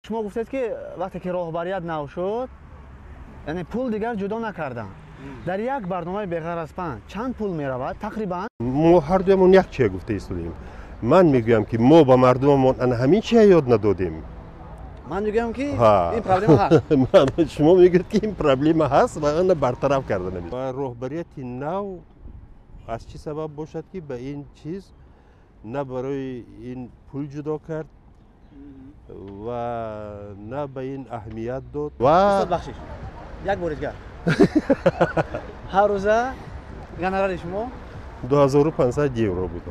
شما گفتید که وقتی که راهبریت نو شد یعنی پول دیگر جدا نکردن. در یک برنامه بغیر از پنج چند پول میرود تقریبا؟ ما هر دومون یک چیز گفته ایستادیم. من میگویم که ما با مردممون همین چیز یاد ندادیم. من میگم که این پرابلم هست. شما میگید که این پرابلم هست و آن برطرف کردن نمیشه. و راهبریت نو از چی سبب باشد که به این چیز نه برای این پول جدا کرد و نه به این اهمیت داد. و استاد بخشش یک بوریدگر هر روزه گنرال شما 2500 یورو بود.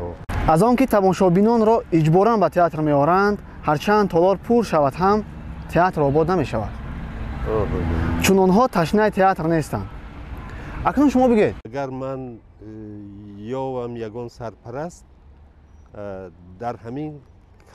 از آن که تماشابینان را اجباراً به تئاتر می‌آورند هرچند تالار پر شود هم تئاتر آباد نمی‌شود. چون آنها تشنه تئاتر نیستند. اکنون شما بگید اگر من یاوم یگان سرپرست در همین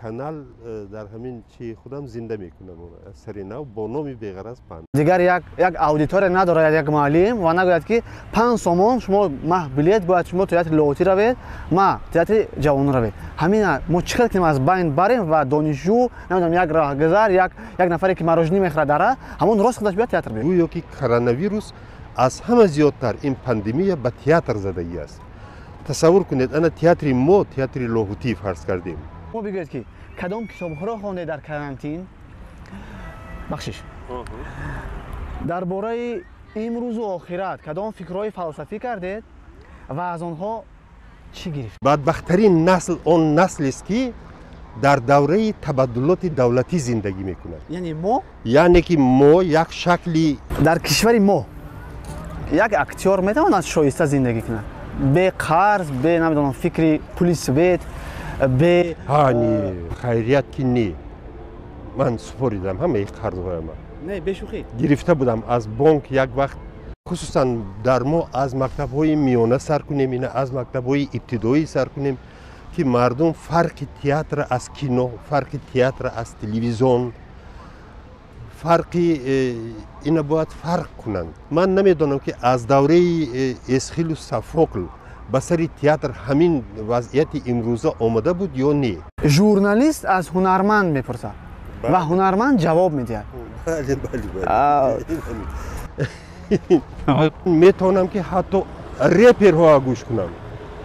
کانال در همین چی خودم زنده میکنم سری نو با نام بی‌غرض پند. دیگر یک اودیتور ندارد یک معلم و نگوید که 5 سومون شما ماه بلیت باید شما تئاتر لوتی روید ما تئاتر جوان روید. همین ما چیکار کنیم از بین بریم و دانشجو نمیدونم یک راهگذر یک نفری که ماروژنی میخره داره همون راست خودش بیاد تئاتر بیاد. گویا که کرونا ویروس از همه زیادتر این پاندمی به تئاتر زدگی است. تصور کنید انا تئاتر ما تئاتر لاهوتی فرض کردیم. ما بگید که کدام کتاب‌ها را خوانده در کرانتین؟ بخشش درباره امروز و آخرت کدام فکرهای فلسفی کردید و از آنها چی گرفت؟ بدبخترین نسل آن نسل است که در دوره تبدلات دولتی زندگی میکند. یعنی که ما یک شکلی در کشور ما یک اکتور میتواند شایسته زندگی کند به قرض به نمیدونم فکری پلیس بیت به هانی خیریت که نی من سپاریدم همه قرضهای من نه بشوخی گرفته بودم از بانک یک وقت خصوصا در ما از مکتب‌های میانه سر کنیم اینه از مکتب‌های ابتدایی سر کنیم که مردم فرق تئاتر از کینو فرق تئاتر از تلویزیون فرقی اینا باید فرق کنند. من نمیدونم که از دوره اسخیل و سوفوکل به سر تئاتر همین وضعیت امروزه آمده بود یا نه؟ ژورنالیست از هنرمند میپرسد و هنرمند جواب میدهد. بله میتونم که حتی رپرها گوش کنم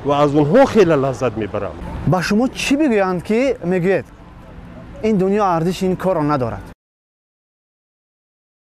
و از اونها خیلی لذت میبرم. با شما چی بگویند که میگوید این دنیا ارزش این کار را ندارد؟